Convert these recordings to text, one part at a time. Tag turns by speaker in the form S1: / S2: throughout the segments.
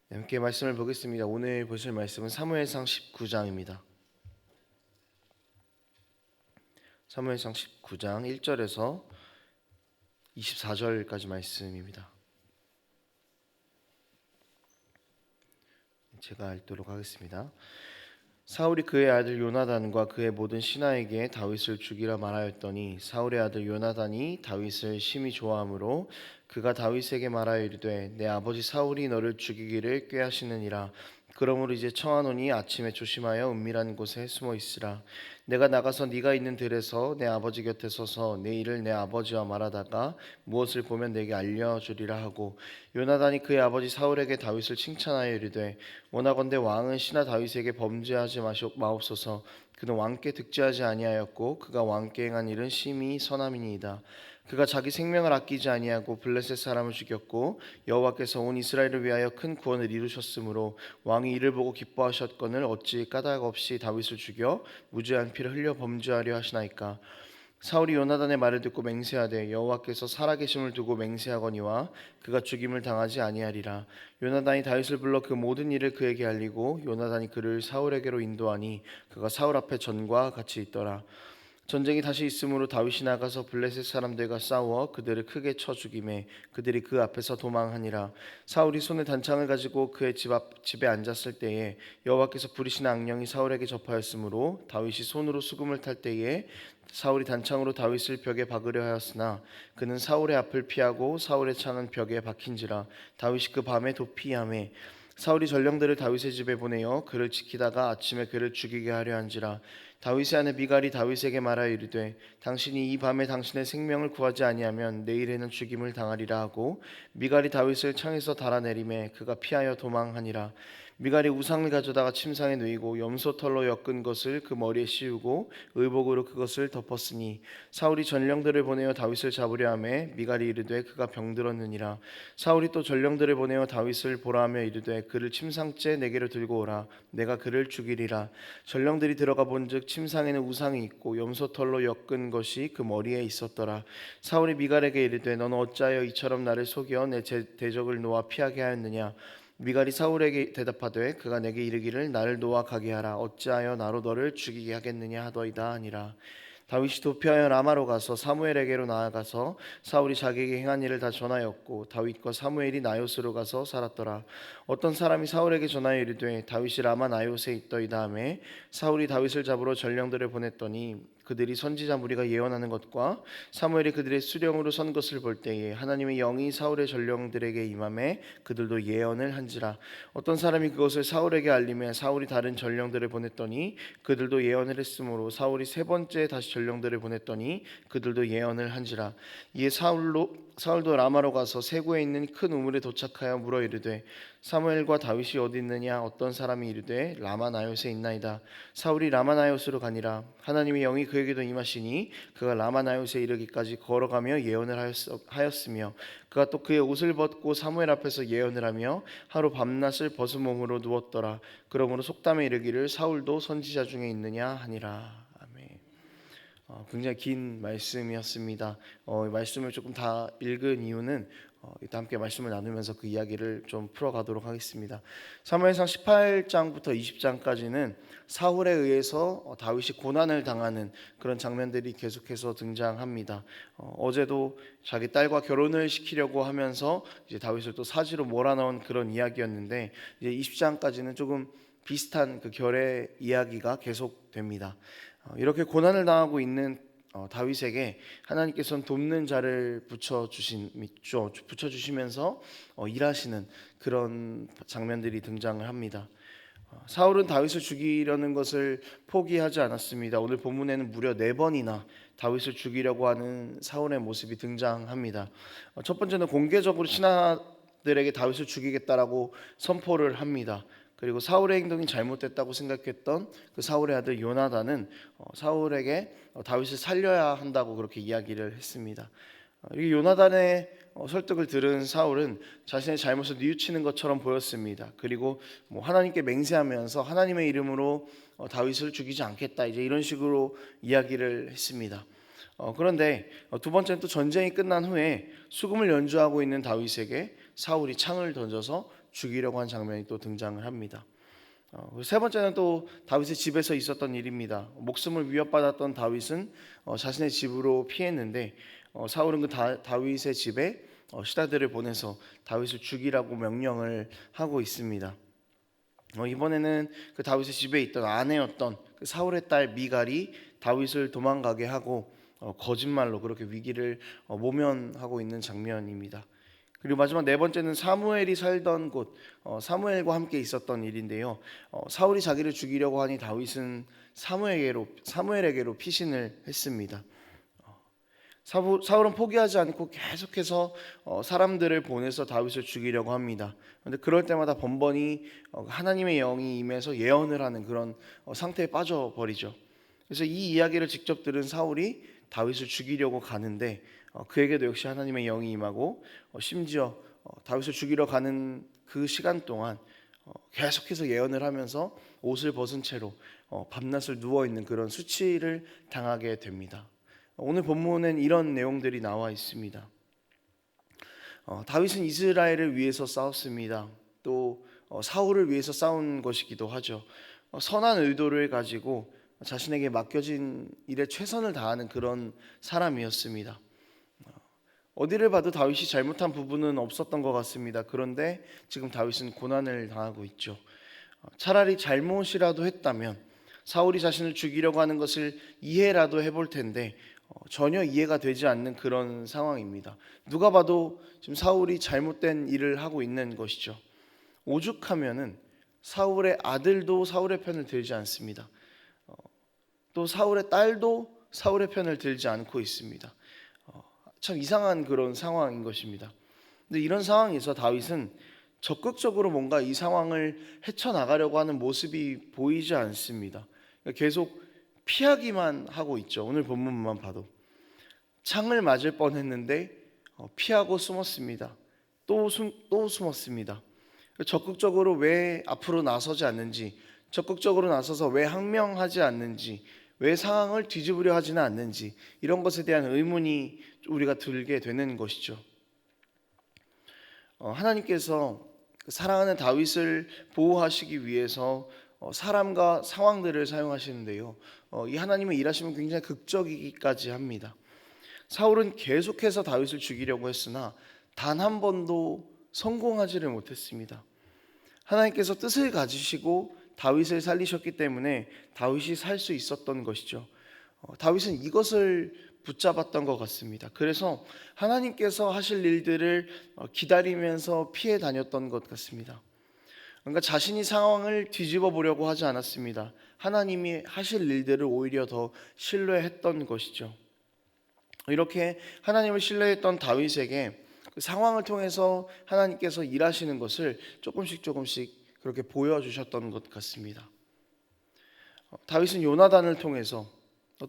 S1: 네, 함께 말씀을 보겠습니다. 오늘 보실 말씀은 사무엘상 19장입니다. 사무엘상 19장 1절에서 24절까지 말씀입니다. 제가 읽도록 하겠습니다. 사울이 그의 아들 요나단과 그의 모든 신하에게 다윗을 죽이라 말하였더니 사울의 아들 요나단이 다윗을 심히 좋아하므로 그가 다윗에게 말하여 이르되 내 아버지 사울이 너를 죽이기를 꾀하시느니라. 그러므로 이제 청하노니 아침에 조심하여 은밀한 곳에 숨어 있으라. 내가 나가서 네가 있는 들에서 내 아버지 곁에 서서 내 일을 내 아버지와 말하다가 무엇을 보면 내게 알려주리라 하고, 요나단이 그의 아버지 사울에게 다윗을 칭찬하여 이르되 원하건대 왕은 신하 다윗에게 범죄하지 마옵소서. 그는 왕께 득죄하지 아니하였고 그가 왕께 행한 일은 심히 선함이니이다. 그가 자기 생명을 아끼지 아니하고 블레셋 사람을 죽였고 여호와께서 온 이스라엘을 위하여 큰 구원을 이루셨으므로 왕이 이를 보고 기뻐하셨거늘 어찌 까닭 없이 다윗을 죽여 무죄한 피를 흘려 범죄하려 하시나이까. 사울이 요나단의 말을 듣고 맹세하되 여호와께서 살아계심을 두고 맹세하거니와 그가 죽임을 당하지 아니하리라. 요나단이 다윗을 불러 그 모든 일을 그에게 알리고 요나단이 그를 사울에게로 인도하니 그가 사울 앞에 전과 같이 있더라. 전쟁이 다시 있으므로 다윗이 나가서 블레셋 사람들과 싸워 그들을 크게 쳐 죽이매 그들이 그 앞에서 도망하니라. 사울이 손에 단창을 가지고 그의 집에 앉았을 때에 여호와께서 부리신 악령이 사울에게 접하였으므로 다윗이 손으로 수금을 탈 때에 사울이 단창으로 다윗을 벽에 박으려 하였으나 그는 사울의 앞을 피하고 사울의 창은 벽에 박힌지라. 다윗이 그 밤에 도피하매 사울이 전령들을 다윗의 집에 보내어 그를 지키다가 아침에 그를 죽이게 하려 한지라. 다윗의 아내 미갈이 다윗에게 말하여 이르되 당신이 이 밤에 당신의 생명을 구하지 아니하면 내일에는 죽임을 당하리라 하고, 미갈이 다윗을 창에서 달아내리매 그가 피하여 도망하니라. 미갈이 우상을 가져다가 침상에 누이고 염소털로 엮은 것을 그 머리에 씌우고 의복으로 그것을 덮었으니 사울이 전령들을 보내어 다윗을 잡으려 하매 미갈이 이르되 그가 병들었느니라. 사울이 또 전령들을 보내어 다윗을 보라 하며 이르되 그를 침상째 내게로 들고 오라. 내가 그를 죽이리라. 전령들이 들어가 본즉 침상에는 우상이 있고 염소털로 엮은 것이 그 머리에 있었더라. 사울이 미갈에게 이르되 너는 어찌하여 이처럼 나를 속여 내 대적을 놓아 피하게 하였느냐. 미갈이 사울에게 대답하되 그가 내게 이르기를 나를 놓아 가게 하라. 어찌하여 나로 너를 죽이게 하겠느냐 하더이다 하니라. 다윗이 도피하여 라마로 가서 사무엘에게로 나아가서 사울이 자기에게 행한 일을 다 전하였고 다윗과 사무엘이 나요스로 가서 살았더라. 어떤 사람이 사울에게 전하여 이르되 다윗이 라마 나요스에 있더이다 하매 사울이 다윗을 잡으러 전령들을 보냈더니 그들이 선지자 무리가 예언하는 것과 사무엘이 그들의 수령으로 선 것을 볼 때에 하나님의 영이 사울의 전령들에게 임하매 그들도 예언을 한지라. 어떤 사람이 그것을 사울에게 알리매 사울이 다른 전령들을 보냈더니 그들도 예언을 했으므로 사울이 세 번째 다시 전령들을 보냈더니 그들도 예언을 한지라. 이에 사울도 라마로 가서 세구에 있는 큰 우물에 도착하여 물어 이르되 사무엘과 다윗이 어디 있느냐. 어떤 사람이 이르되 라마 나요스에 있나이다. 사울이 라마 나요스로 가니라. 하나님의 영이 그에게도 임하시니 그가 라마 나요스에 이르기까지 걸어가며 예언을 하였으며 그가 또 그의 옷을 벗고 사무엘 앞에서 예언을 하며 하루 밤낮을 벗은 몸으로 누웠더라. 그러므로 속담에 이르기를 사울도 선지자 중에 있느냐 하니라. 굉장히 긴 말씀이었습니다. 말씀을 조금 다 읽은 이유는 이따 함께 말씀을 나누면서 그 이야기를 좀 풀어가도록 하겠습니다. 사무엘상 18장부터 20장까지는 사울에 의해서 다윗이 고난을 당하는 그런 장면들이 계속해서 등장합니다. 어제도 자기 딸과 결혼을 시키려고 하면서 이제 다윗을 또 사지로 몰아넣은 그런 이야기였는데 이제 20장까지는 조금 비슷한 그 결의 이야기가 계속됩니다. 이렇게 고난을 당하고 있는 다윗에게 하나님께서는 돕는 자를 붙여주시면서 일하시는 그런 장면들이 등장을 합니다. 사울은 다윗을 죽이려는 것을 포기하지 않았습니다. 오늘 본문에는 무려 4번이나 다윗을 죽이려고 하는 사울의 모습이 등장합니다. 첫 번째는 공개적으로 신하들에게 다윗을 죽이겠다라고 선포를 합니다. 그리고 사울의 행동이 잘못됐다고 생각했던 그 사울의 아들 요나단은 사울에게 다윗을 살려야 한다고 그렇게 이야기를 했습니다. 이 요나단의 설득을 들은 사울은 자신의 잘못을 뉘우치는 것처럼 보였습니다. 그리고 하나님께 맹세하면서 하나님의 이름으로 다윗을 죽이지 않겠다, 이제 이런 식으로 이야기를 했습니다. 그런데 두 번째는 또 전쟁이 끝난 후에 수금을 연주하고 있는 다윗에게 사울이 창을 던져서 죽이려고 한 장면이 또 등장을 합니다. 세 번째는 또 다윗의 집에서 있었던 일입니다. 목숨을 위협받았던 다윗은 자신의 집으로 피했는데 사울은 그 다윗의 집에 시다들을 보내서 다윗을 죽이라고 명령을 하고 있습니다. 이번에는 그 다윗의 집에 있던 아내였던 그 사울의 딸 미갈이 다윗을 도망가게 하고 거짓말로 그렇게 위기를 모면하고 있는 장면입니다. 그리고 마지막 네 번째는 사무엘이 살던 곳 사무엘과 함께 있었던 일인데요. 사울이 자기를 죽이려고 하니 다윗은 사무엘에게로 피신을 했습니다. 사울은 포기하지 않고 계속해서 사람들을 보내서 다윗을 죽이려고 합니다. 그런데 그럴 때마다 번번이 하나님의 영이 임해서 예언을 하는 그런 상태에 빠져버리죠. 그래서 이 이야기를 직접 들은 사울이 다윗을 죽이려고 가는데 그에게도 역시 하나님의 영이 임하고 심지어 다윗을 죽이러 가는 그 시간 동안 계속해서 예언을 하면서 옷을 벗은 채로 밤낮을 누워있는 그런 수치를 당하게 됩니다. 오늘 본문엔 이런 내용들이 나와 있습니다. 다윗은 이스라엘을 위해서 싸웠습니다. 또 사울을 위해서 싸운 것이기도 하죠. 선한 의도를 가지고 자신에게 맡겨진 일에 최선을 다하는 그런 사람이었습니다. 어디를 봐도 다윗이 잘못한 부분은 없었던 것 같습니다. 그런데 지금 다윗은 고난을 당하고 있죠. 차라리 잘못이라도 했다면 사울이 자신을 죽이려고 하는 것을 이해라도 해볼 텐데 전혀 이해가 되지 않는 그런 상황입니다. 누가 봐도 지금 사울이 잘못된 일을 하고 있는 것이죠. 오죽하면은 사울의 아들도 사울의 편을 들지 않습니다. 또 사울의 딸도 사울의 편을 들지 않고 있습니다. 참 이상한 그런 상황인 것입니다. 근데 이런 상황에서 다윗은 적극적으로 뭔가 이 상황을 헤쳐나가려고 하는 모습이 보이지 않습니다. 계속 피하기만 하고 있죠. 오늘 본문만 봐도 창을 맞을 뻔했는데 피하고 숨었습니다. 또 숨었습니다. 적극적으로 왜 앞으로 나서지 않는지, 적극적으로 나서서 왜 항명하지 않는지, 왜 상황을 뒤집으려 하지는 않는지, 이런 것에 대한 의문이 우리가 들게 되는 것이죠. 하나님께서 사랑하는 다윗을 보호하시기 위해서 사람과 상황들을 사용하시는데요. 이 하나님의 일하심은 굉장히 극적이기까지 합니다. 사울은 계속해서 다윗을 죽이려고 했으나 단 한 번도 성공하지를 못했습니다. 하나님께서 뜻을 가지시고 다윗을 살리셨기 때문에 다윗이 살 수 있었던 것이죠. 다윗은 이것을 붙잡았던 것 같습니다. 그래서 하나님께서 하실 일들을 기다리면서 피해 다녔던 것 같습니다. 그러니까 자신이 상황을 뒤집어 보려고 하지 않았습니다. 하나님이 하실 일들을 오히려 더 신뢰했던 것이죠. 이렇게 하나님을 신뢰했던 다윗에게 그 상황을 통해서 하나님께서 일하시는 것을 조금씩 그렇게 보여주셨던 것 같습니다. 다윗은 요나단을 통해서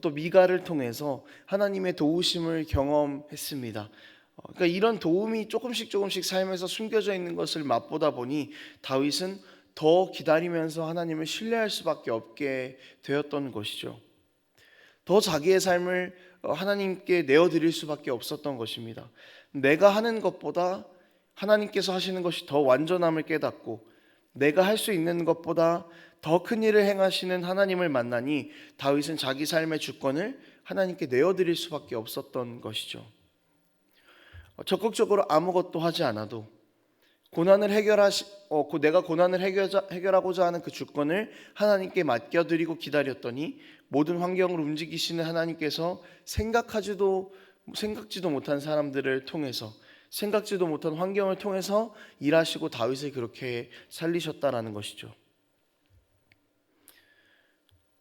S1: 또 미가를 통해서 하나님의 도우심을 경험했습니다. 그러니까 이런 도움이 조금씩 삶에서 숨겨져 있는 것을 맛보다 보니 다윗은 더 기다리면서 하나님을 신뢰할 수밖에 없게 되었던 것이죠. 더 자기의 삶을 하나님께 내어드릴 수밖에 없었던 것입니다. 내가 하는 것보다 하나님께서 하시는 것이 더 완전함을 깨닫고 내가 할 수 있는 것보다 더 큰 일을 행하시는 하나님을 만나니 다윗은 자기 삶의 주권을 하나님께 내어드릴 수밖에 없었던 것이죠. 적극적으로 아무것도 하지 않아도 내가 고난을 해결하고자 하는 그 주권을 하나님께 맡겨드리고 기다렸더니 모든 환경을 움직이시는 하나님께서 생각지도 못한 사람들을 통해서 생각지도 못한 환경을 통해서 일하시고 다윗을 그렇게 살리셨다라는 것이죠.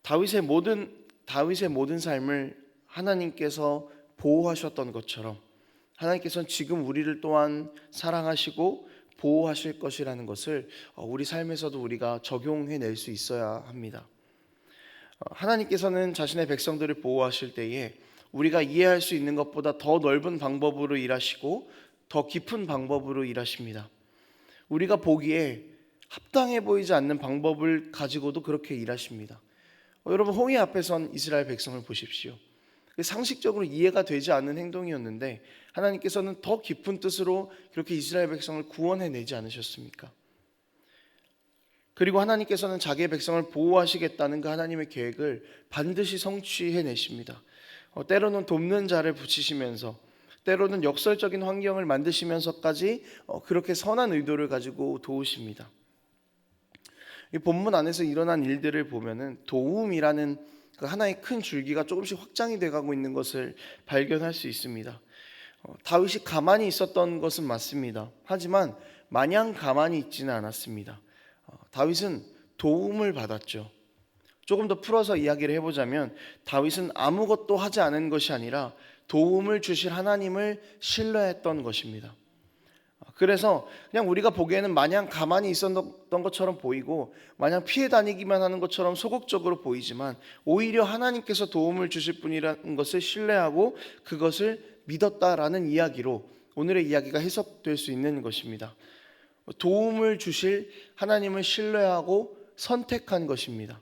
S1: 다윗의 모든 삶을 하나님께서 보호하셨던 것처럼 하나님께서는 지금 우리를 또한 사랑하시고 보호하실 것이라는 것을 우리 삶에서도 우리가 적용해낼 수 있어야 합니다. 하나님께서는 자신의 백성들을 보호하실 때에 우리가 이해할 수 있는 것보다 더 넓은 방법으로 일하시고 더 깊은 방법으로 일하십니다. 우리가 보기에 합당해 보이지 않는 방법을 가지고도 그렇게 일하십니다. 여러분, 홍해 앞에 선 이스라엘 백성을 보십시오. 상식적으로 이해가 되지 않는 행동이었는데 하나님께서는 더 깊은 뜻으로 그렇게 이스라엘 백성을 구원해내지 않으셨습니까? 그리고 하나님께서는 자기의 백성을 보호하시겠다는 그 하나님의 계획을 반드시 성취해내십니다. 때로는 돕는 자를 붙이시면서, 때로는 역설적인 환경을 만드시면서까지 그렇게 선한 의도를 가지고 도우십니다. 이 본문 안에서 일어난 일들을 보면은 도움이라는 그 하나의 큰 줄기가 조금씩 확장이 돼가고 있는 것을 발견할 수 있습니다. 다윗이 가만히 있었던 것은 맞습니다. 하지만 마냥 가만히 있지는 않았습니다. 다윗은 도움을 받았죠. 조금 더 풀어서 이야기를 해보자면 다윗은 아무것도 하지 않은 것이 아니라 도움을 주실 하나님을 신뢰했던 것입니다. 그래서 그냥 우리가 보기에는 마냥 가만히 있었던 것처럼 보이고 마냥 피해 다니기만 하는 것처럼 소극적으로 보이지만 오히려 하나님께서 도움을 주실 분이라는 것을 신뢰하고 그것을 믿었다라는 이야기로 오늘의 이야기가 해석될 수 있는 것입니다. 도움을 주실 하나님을 신뢰하고 선택한 것입니다.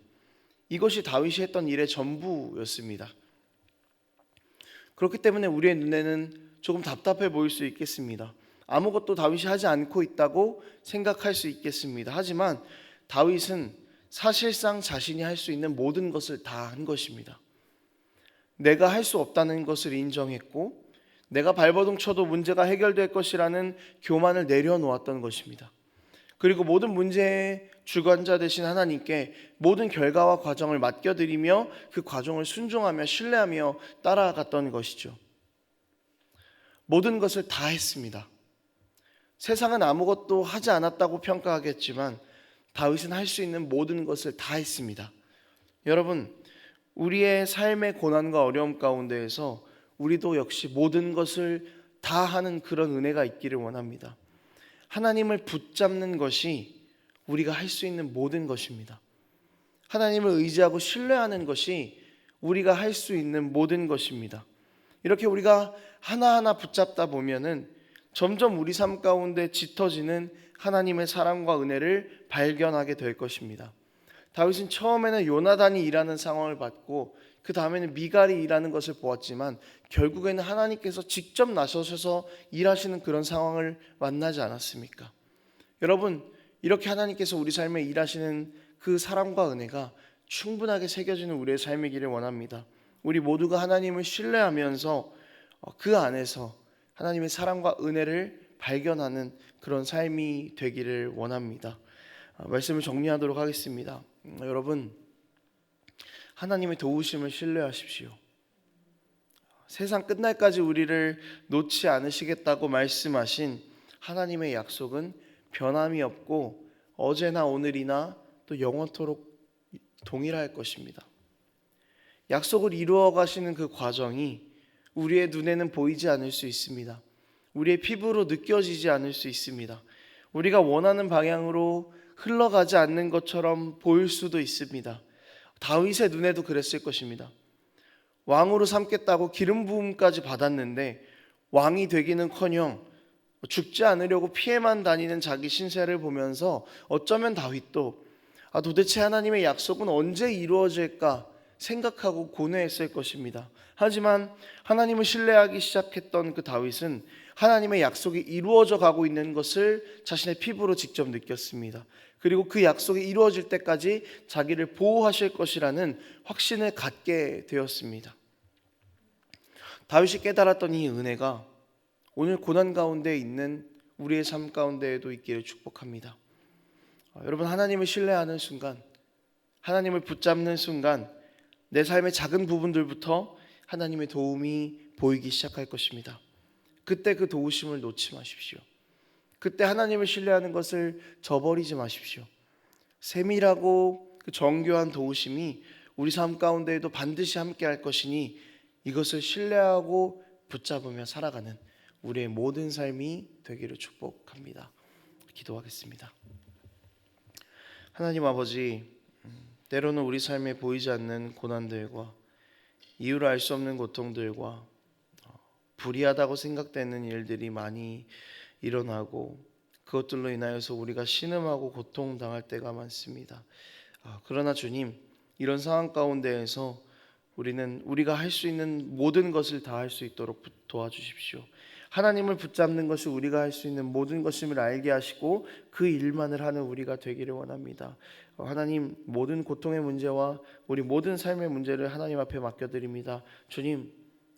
S1: 이것이 다윗이 했던 일의 전부였습니다. 그렇기 때문에 우리의 눈에는 조금 답답해 보일 수 있겠습니다. 아무것도 다윗이 하지 않고 있다고 생각할 수 있겠습니다. 하지만 다윗은 사실상 자신이 할 수 있는 모든 것을 다 한 것입니다. 내가 할 수 없다는 것을 인정했고 내가 발버둥 쳐도 문제가 해결될 것이라는 교만을 내려놓았던 것입니다. 그리고 모든 문제의 주관자 되신 하나님께 모든 결과와 과정을 맡겨드리며 그 과정을 순종하며 신뢰하며 따라갔던 것이죠. 모든 것을 다 했습니다. 세상은 아무것도 하지 않았다고 평가하겠지만 다윗은 할 수 있는 모든 것을 다 했습니다. 여러분, 우리의 삶의 고난과 어려움 가운데에서 우리도 역시 모든 것을 다 하는 그런 은혜가 있기를 원합니다. 하나님을 붙잡는 것이 우리가 할 수 있는 모든 것입니다. 하나님을 의지하고 신뢰하는 것이 우리가 할 수 있는 모든 것입니다. 이렇게 우리가 하나하나 붙잡다 보면은 점점 우리 삶 가운데 짙어지는 하나님의 사랑과 은혜를 발견하게 될 것입니다. 다윗은 처음에는 요나단이 일하는 상황을 봤고 그 다음에는 미갈이 일하는 것을 보았지만 결국에는 하나님께서 직접 나서셔서 일하시는 그런 상황을 만나지 않았습니까? 여러분, 이렇게 하나님께서 우리 삶에 일하시는 그 사랑과 은혜가 충분하게 새겨지는 우리의 삶이기를 원합니다. 우리 모두가 하나님을 신뢰하면서 그 안에서 하나님의 사랑과 은혜를 발견하는 그런 삶이 되기를 원합니다. 말씀을 정리하도록 하겠습니다. 여러분, 하나님의 도우심을 신뢰하십시오. 세상 끝날까지 우리를 놓지 않으시겠다고 말씀하신 하나님의 약속은 변함이 없고 어제나 오늘이나 또 영원토록 동일할 것입니다. 약속을 이루어 가시는 그 과정이 우리의 눈에는 보이지 않을 수 있습니다. 우리의 피부로 느껴지지 않을 수 있습니다. 우리가 원하는 방향으로 흘러가지 않는 것처럼 보일 수도 있습니다. 다윗의 눈에도 그랬을 것입니다. 왕으로 삼겠다고 기름 부음까지 받았는데 왕이 되기는커녕 죽지 않으려고 피해만 다니는 자기 신세를 보면서 어쩌면 다윗도 도대체 하나님의 약속은 언제 이루어질까 생각하고 고뇌했을 것입니다. 하지만 하나님을 신뢰하기 시작했던 그 다윗은 하나님의 약속이 이루어져 가고 있는 것을 자신의 피부로 직접 느꼈습니다. 그리고 그 약속이 이루어질 때까지 자기를 보호하실 것이라는 확신을 갖게 되었습니다. 다윗이 깨달았던 이 은혜가 오늘 고난 가운데 있는 우리의 삶 가운데에도 있기를 축복합니다. 여러분, 하나님을 신뢰하는 순간, 하나님을 붙잡는 순간 내 삶의 작은 부분들부터 하나님의 도움이 보이기 시작할 것입니다. 그때 그 도우심을 놓지 마십시오. 그때 하나님을 신뢰하는 것을 저버리지 마십시오. 세밀하고 그 정교한 도우심이 우리 삶 가운데에도 반드시 함께 할 것이니 이것을 신뢰하고 붙잡으며 살아가는 우리의 모든 삶이 되기를 축복합니다. 기도하겠습니다. 하나님 아버지, 때로는 우리 삶에 보이지 않는 고난들과 이유를 알 수 없는 고통들과 불의하다고 생각되는 일들이 많이 일어나고 그것들로 인하여서 우리가 신음하고 고통당할 때가 많습니다. 그러나 주님, 이런 상황 가운데에서 우리는 우리가 할 수 있는 모든 것을 다 할 수 있도록 도와주십시오. 하나님을 붙잡는 것이 우리가 할 수 있는 모든 것임을 알게 하시고 그 일만을 하는 우리가 되기를 원합니다. 하나님, 모든 고통의 문제와 우리 모든 삶의 문제를 하나님 앞에 맡겨드립니다. 주님,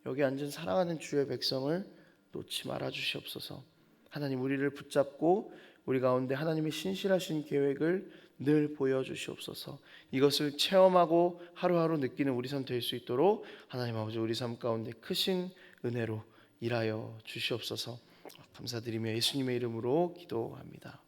S1: 여기 앉은 사랑하는 주의 백성을 놓지 말아 주시옵소서. 하나님, 우리를 붙잡고 우리 가운데 하나님의 신실하신 계획을 늘 보여주시옵소서. 이것을 체험하고 하루하루 느끼는 우리 삶 될 수 있도록 하나님 아버지, 우리 삶 가운데 크신 은혜로 일하여 주시옵소서. 감사드리며 예수님의 이름으로 기도합니다.